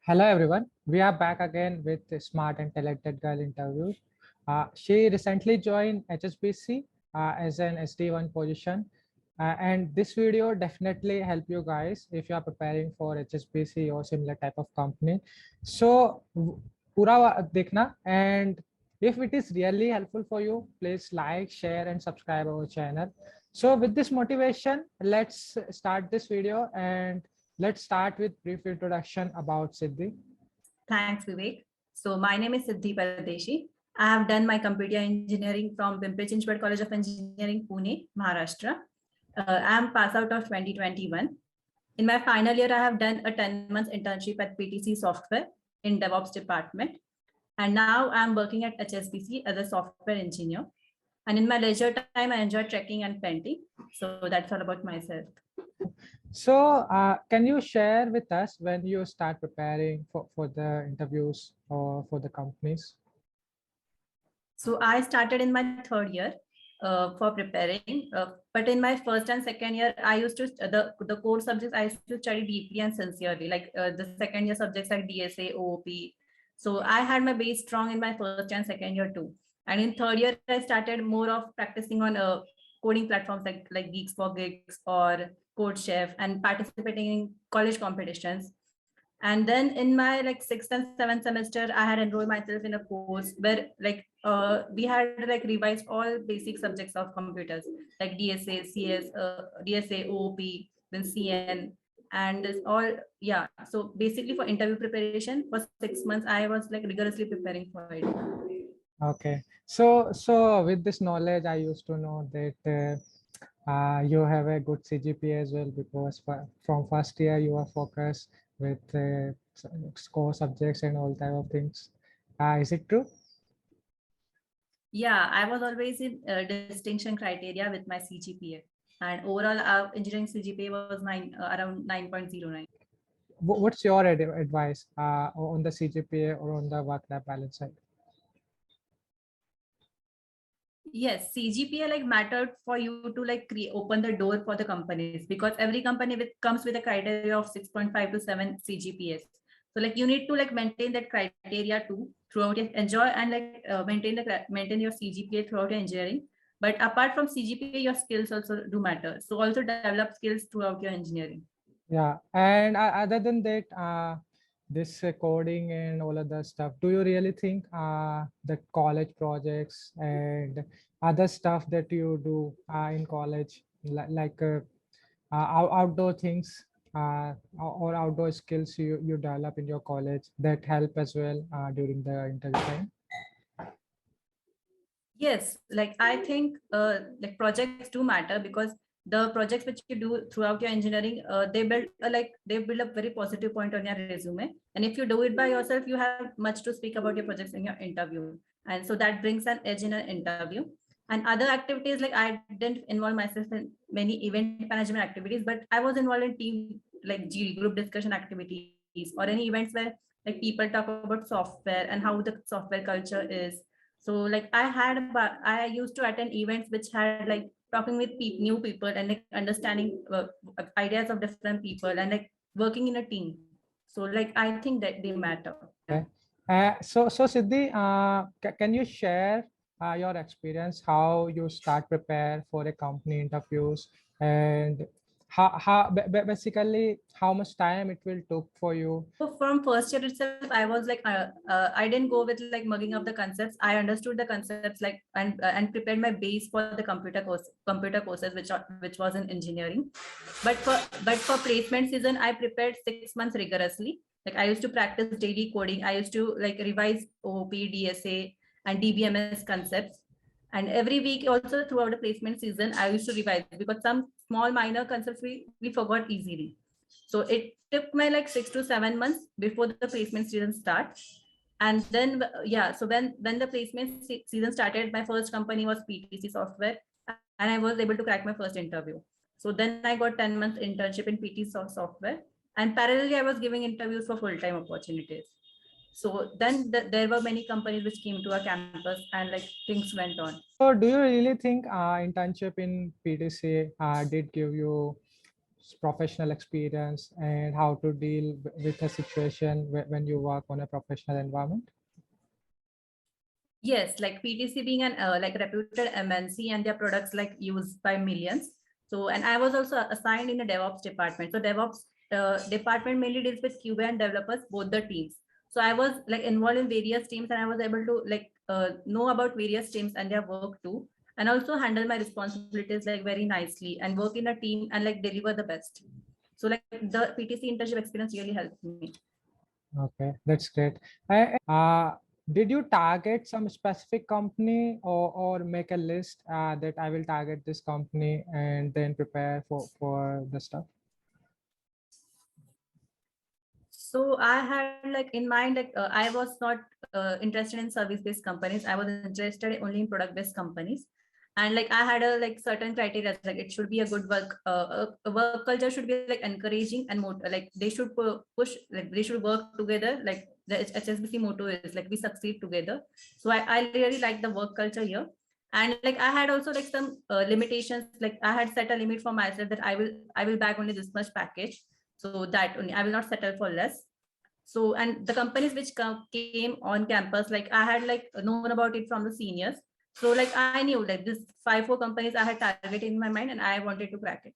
Hello everyone, we are back again with the Smart and Talented Girl interview. She recently joined HSBC as an SD1 position, and this video definitely help you guys if you are preparing for HSBC or similar type of company. So पूरा देखना, and if it is really helpful for you, please like, share and subscribe our channel. So with this motivation, let's start this video, and let's start with brief introduction about Siddhi. Thanks, Vivek. So my name is Siddhi Pardeshi. I have done my computer engineering from Pimpri-Chinchwad College of Engineering, Pune, Maharashtra. I am pass out of 2021. In my final year, I have done a 10 months internship at PTC Software in DevOps department. And now I'm working at HSBC as a software engineer. And in my leisure time, I enjoy trekking and painting. So that's all about myself. So can you share with us when you start preparing for the interviews or for the companies? So I started in my third year for preparing, but in my first and second year, I used to the core subjects I used to study deeply and sincerely, like the second year subjects like DSA, OOP. So I had my base strong in my first and second year too. And in third year, I started more of practicing on coding platforms like Geeks for Gigs or Code Chef and participating in college competitions. And then in my like sixth and seventh semester, I had enrolled myself in a course where we had like revised all basic subjects of computers like DSA, CS, DSA, OOP, then CN, and this all. Yeah. So basically for interview preparation for 6 months, I was like rigorously preparing for it. Okay. So with this knowledge, I used to know that you have a good CGPA as well, because from first year you are focused with core subjects and all type of things. Is it true? Yeah, I was always in distinction criteria with my CGPA, and overall engineering CGPA was around 9.09. What's your advice on the CGPA or on the work-life balance side? Yes, CGPA like mattered for you to like open the door for the companies, because every company comes with a criteria of 6.5 to 7 CGPAs. So like you need to like maintain that criteria too throughout your enjoy and like maintain your CGPA throughout your engineering. But apart from CGPA, your skills also do matter. So also develop skills throughout your engineering. Yeah, and other than that, this coding and all of that stuff, do you really think that college projects and other stuff that you do in college, like outdoor things or outdoor skills you develop in your college, that help as well during the interview time? Yes, like I think like projects do matter, because the projects which you do throughout your engineering, they build a very positive point on your resume. And if you do it by yourself, you have much to speak about your projects in your interview. And so that brings an edge in an interview. And other activities, like I didn't involve myself in many event management activities, but I was involved in team like group discussion activities or any events where like people talk about software and how the software culture is. So like I used to attend events which had like talking with new people and like understanding ideas of different people and like working in a team. So like I think that they matter. Okay. So Siddhi, can you share your experience, how you start prepare for a company interviews, and basically how much time it will took for you? So from first year itself, I was like, I didn't go with like mugging up the concepts. I understood the concepts like and prepared my base for the computer courses which was in engineering. But for placement season, I prepared 6 months rigorously. Like I used to practice daily coding. I used to like revise OOP, DSA, and DBMS concepts. And every week also throughout the placement season, I used to revise, because some small minor concepts we forgot easily. So it took my like 6 to 7 months before the placement season starts. And then yeah, so when the placement season started, my first company was PTC Software, and I was able to crack my first interview. So then I got 10 months internship in PTC Software, and parallelly I was giving interviews for full-time opportunities. So then there were many companies which came to our campus, and like things went on. So do you really think internship in PTC did give you professional experience and how to deal with a situation when you work on a professional environment? Yes, like PTC being an like reputed MNC and their products like used by millions. So, and I was also assigned in the DevOps department. So DevOps department mainly deals with QA and developers, both the teams. So I was like involved in various teams and I was able to like know about various teams and their work too. And also handle my responsibilities like very nicely and work in a team and like deliver the best. So like the PTC internship experience really helped me. Okay, that's great. Did you target some specific company or make a list that I will target this company and then prepare for the stuff? So I had like in mind, like I was not interested in service-based companies. I was interested only in product-based companies. And like I had a like certain criteria, like it should be a good work, a work culture should be like encouraging and like they should push, like they should work together. Like the HSBC motto is like we succeed together. So I really like the work culture here. And like I had also like some limitations, like I had set a limit for myself that I will bag only this much package. So that only I will not settle for less. So, and the companies which came on campus, like I had like known about it from the seniors. So like I knew like this 5 4 companies I had targeted in my mind and I wanted to crack it.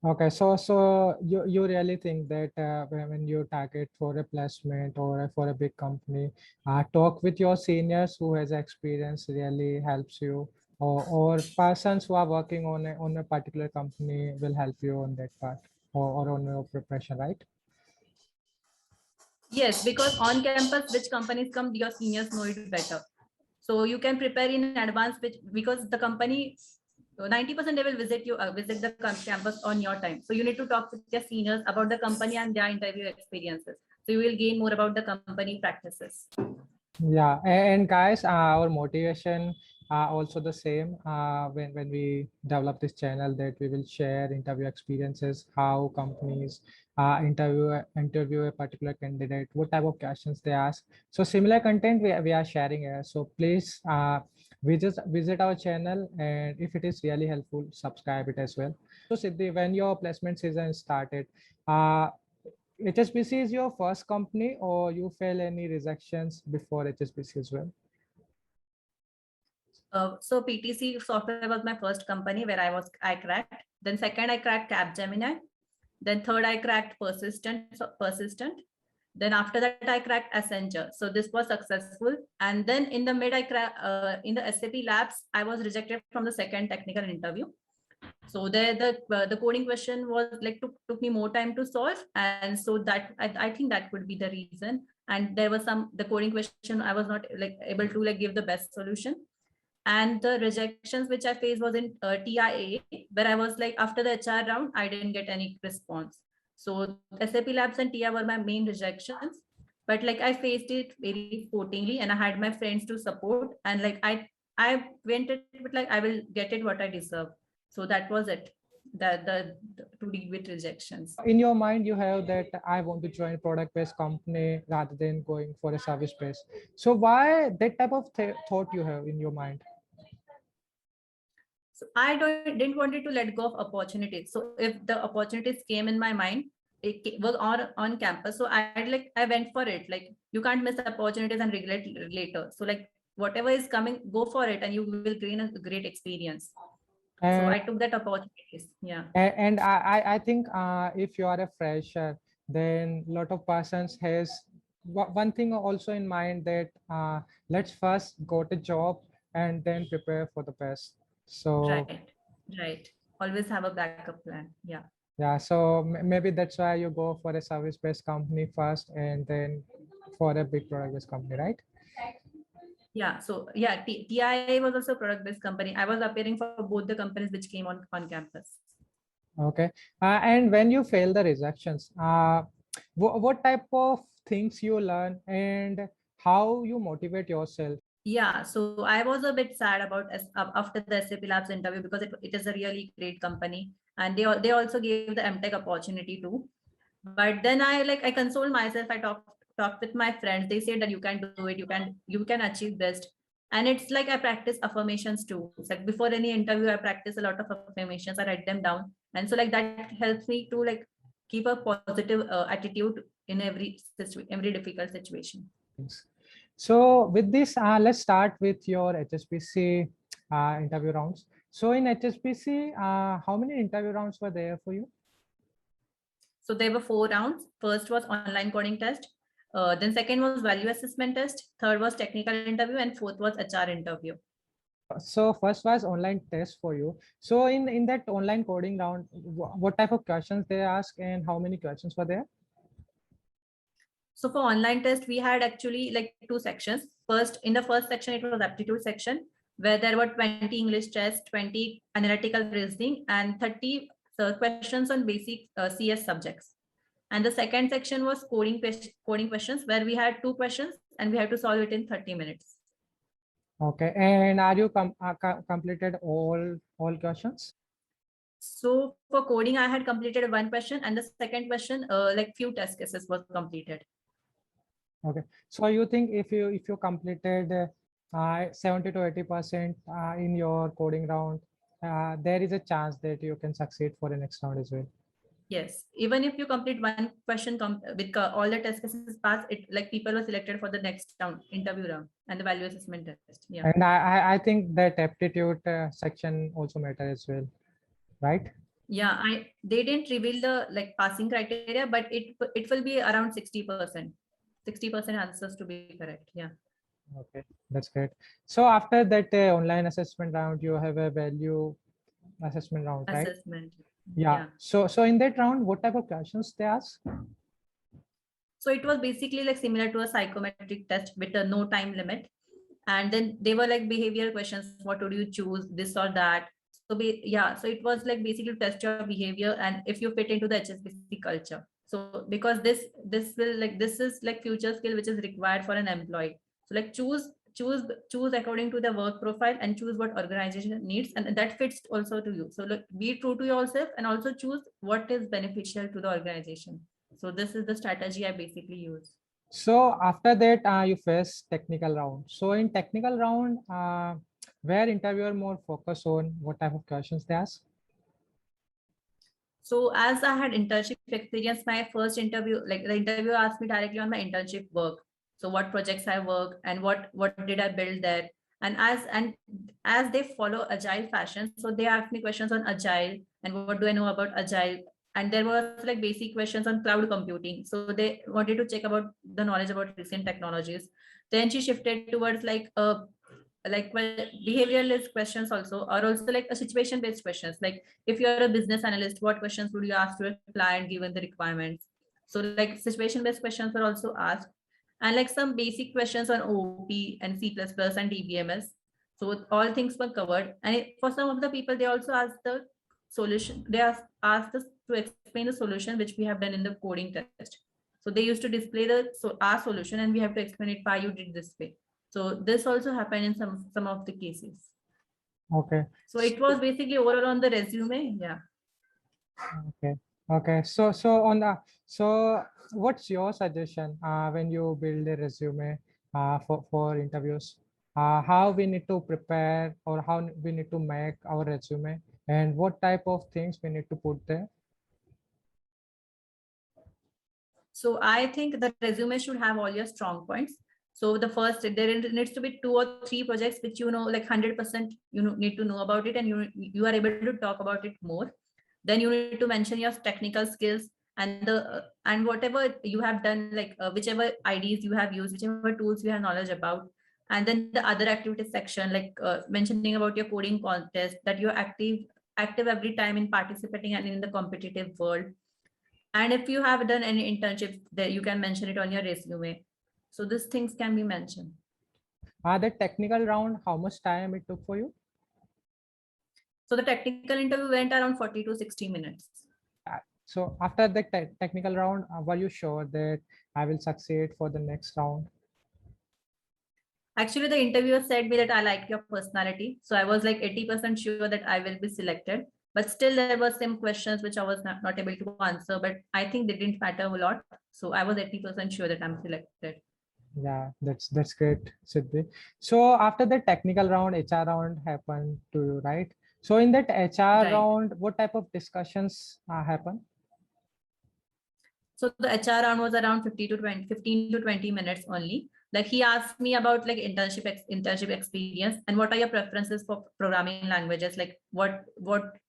Okay, so you really think that when you target for a placement or for a big company, talk with your seniors who has experience really helps you, or persons who are working on a particular company will help you on that part or on your preparation, right? Yes, because on campus, which companies come, your seniors know it better. So you can prepare in advance, which because the company 90% they will visit you, visit the campus on your time. So you need to talk with your seniors about the company and their interview experiences. So you will gain more about the company practices. Yeah, and guys, our motivation also the same when we develop this channel, that we will share interview experiences, how companies interview a particular candidate, what type of questions they ask. So similar content we are sharing here. So please visit our channel, and if it is really helpful, subscribe it as well. So Siddhi, when your placement season started, HSBC is your first company or you fail any rejections before HSBC as well? So PTC software was my first company where I cracked. Then second I cracked Capgemini. Then third I cracked Persistent. Then after that I cracked Accenture. So this was successful. And then in the mid I cracked in the SAP labs I was rejected from the second technical interview. So there the coding question was like took me more time to solve, and so that I think that could be the reason. And there was the coding question I was not like able to like give the best solution. And the rejections which I faced was in TIA, where I was like after the HR round I didn't get any response. So SAP Labs and TIA were my main rejections, but like I faced it very sportingly and I had my friends to support, and like I went it with like I will get it what I deserve. So that was it. The to deal with rejections. In your mind, you have that I want to join product-based company rather than going for a service-based. So why that type of thought you have in your mind? So I didn't wanted to let go of opportunities. So if the opportunities came in my mind, it was on campus. So I went for it. Like you can't miss opportunities and regret later. So like whatever is coming, go for it, and you will gain a great experience. So And I took that opportunities. Yeah. and I think if you are a fresher, then a lot of persons has one thing also in mind, that let's first go to job and then prepare for the best. So Right. Right. Always have a backup plan. Yeah. yeah, so maybe that's why you go for a service-based company first and then for a big product-based company, right? Yeah. So yeah, TIA was also a product-based company. I was appearing for both the companies which came on campus. Okay. And when you fail the rejections, what type of things you learn and how you motivate yourself? Yeah, so I was a bit sad about after the SAP Labs interview because it is a really great company, and they also gave the MTech opportunity too. But then I consoled myself. I talked with my friends. They said that you can do it. You can achieve best. And it's like I practice affirmations too. It's like before any interview, I practice a lot of affirmations. I write them down, And so like that helps me to like keep a positive attitude in every difficult situation. Thanks. So with this, let's start with your HSBC interview rounds. So in HSBC, how many interview rounds were there for you? So there were 4 rounds. First was online coding test. Then second was value assessment test. Third was technical interview, and fourth was HR interview. So first was online test for you. So in that online coding round, what type of questions they ask and how many questions were there? So for online test, we had actually like 2 sections. First, in the first section, it was aptitude section, where there were 20 English tests, 20 analytical reasoning, and 30 questions on basic CS subjects. And the second section was coding questions, where we had 2 questions and we had to solve it in 30 minutes. Okay, and are you completed all questions? So for coding, I had completed 1 question, and the second question, like few test cases was completed. Okay, so you think if you completed 70 to 80% in your coding round, there is a chance that you can succeed for the next round as well. Yes, even if you complete 1 question with all the test cases passed, it like people were selected for the next round, interview round, and the value assessment test. Yeah. And I think that aptitude section also matter as well, right? Yeah, they didn't reveal the like passing criteria, but it will be around 60%. 60% answers to be correct. Yeah. Okay, that's great. So after that online assessment round, you have a value assessment round, right? Assessment. Yeah. So in that round, what type of questions they ask? So it was basically like similar to a psychometric test with a no time limit. And then they were like behavioral questions. What would you choose, this or that? So yeah, so it was like basically to test your behavior and if you fit into the HSBC culture. So because this is like future skill which is required for an employee. So like choose according to the work profile and choose what organization needs, and that fits also to you. So like be true to yourself and also choose what is beneficial to the organization. So this is the strategy I basically use. So after that, you face technical round. So in technical round, where interviewer more focus on what type of questions they ask? So as I had internship experience, my first interview, like the interviewer asked me directly on my internship work. So what projects I work and what did I build there? And as they follow agile fashion, so they asked me questions on agile and what do I know about agile. And there was like basic questions on cloud computing. So they wanted to check about the knowledge about recent technologies. Then she shifted towards like behavioralist questions also, or also like a situation based questions, like if you're a business analyst, what questions would you ask to a client given the requirements? So like situation based questions were also asked, and like some basic questions on OOP and C++ and DBMS. So all things were covered, and for some of the people they also asked the solution, they asked us to explain the solution which we have done in the coding test. So they used to display our solution and we have to explain it why you did this way. So this also happened in some of the cases. Okay. So it was basically overall on the resume. Yeah. Okay. Okay. So what's your suggestion when you build a resume for interviews? How we need to prepare or how we need to make our resume and what type of things we need to put there? So I think the resume should have all your strong points. So the first, there needs to be 2 or 3 projects which you know like 100% need to know about it, and you are able to talk about it more. Then you need to mention your technical skills and and whatever you have done, like whichever IDs you have used, whichever tools you have knowledge about. And then the other activities section, like mentioning about your coding contest, that you're active every time in participating and in the competitive world. And if you have done any internships, that you can mention it on your resume. So these things can be mentioned. The technical round, how much time it took for you? So the technical interview went around 40 to 60 minutes. So after the technical round, were you sure that I will succeed for the next round? Actually, the interviewer said me that I like your personality. So I was like 80% sure that I will be selected. But still there were some questions which I was not able to answer, but I think they didn't matter a lot. So I was 80% sure that I'm selected. Yeah, that's great, Siddhi. So after the technical round, HR round happened to you, right? So in that HR Right. round, what type of discussions happen? So the HR round was around 15 to 20 minutes only. Like he asked me about like internship experience and what are your preferences for programming languages, like what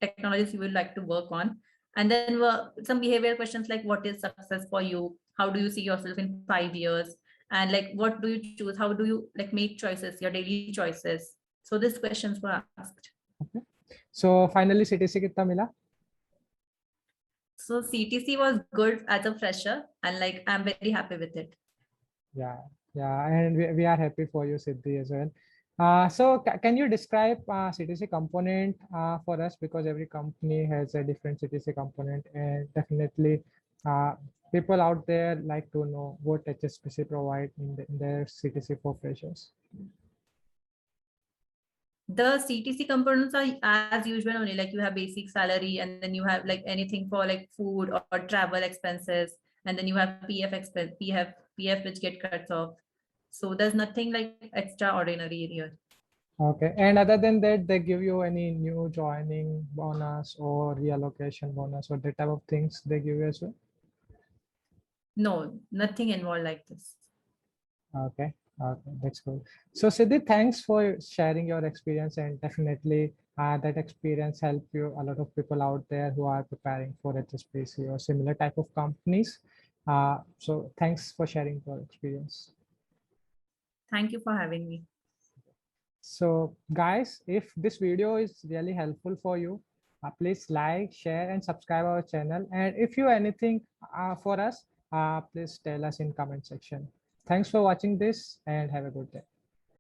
technologies you would like to work on. And then were some behavioral questions like what is success for you? How do you see yourself in 5 years? And like what do you choose? How do you like make choices, your daily choices? So these questions were asked. Okay. So finally CTC कितना मिला? So CTC was good as a fresher and like I'm very happy with it. Yeah, yeah, and we are happy for you, Siddhi, as well. So can you describe CTC component for us, because every company has a different CTC component, and definitely people out there like to know what HSBC provide in their CTC for freshers. The CTC components are as usual only, like you have basic salary and then you have like anything for like food or travel expenses, and then you have PF expense, PF which get cut off. So there's nothing like extraordinary here. Okay, and other than that, they give you any new joining bonus or reallocation bonus or that type of things they give you as well? No, nothing involved like this. Okay, okay, that's cool. So Siddhi, thanks for sharing your experience, and definitely that experience help you a lot of people out there who are preparing for HSBC or similar type of companies. So thanks for sharing your experience. Thank you for having me. So guys, if this video is really helpful for you, please like, share, and subscribe our channel. And if you have anything for us, please tell us in comment section. Thanks for watching this and have a good day.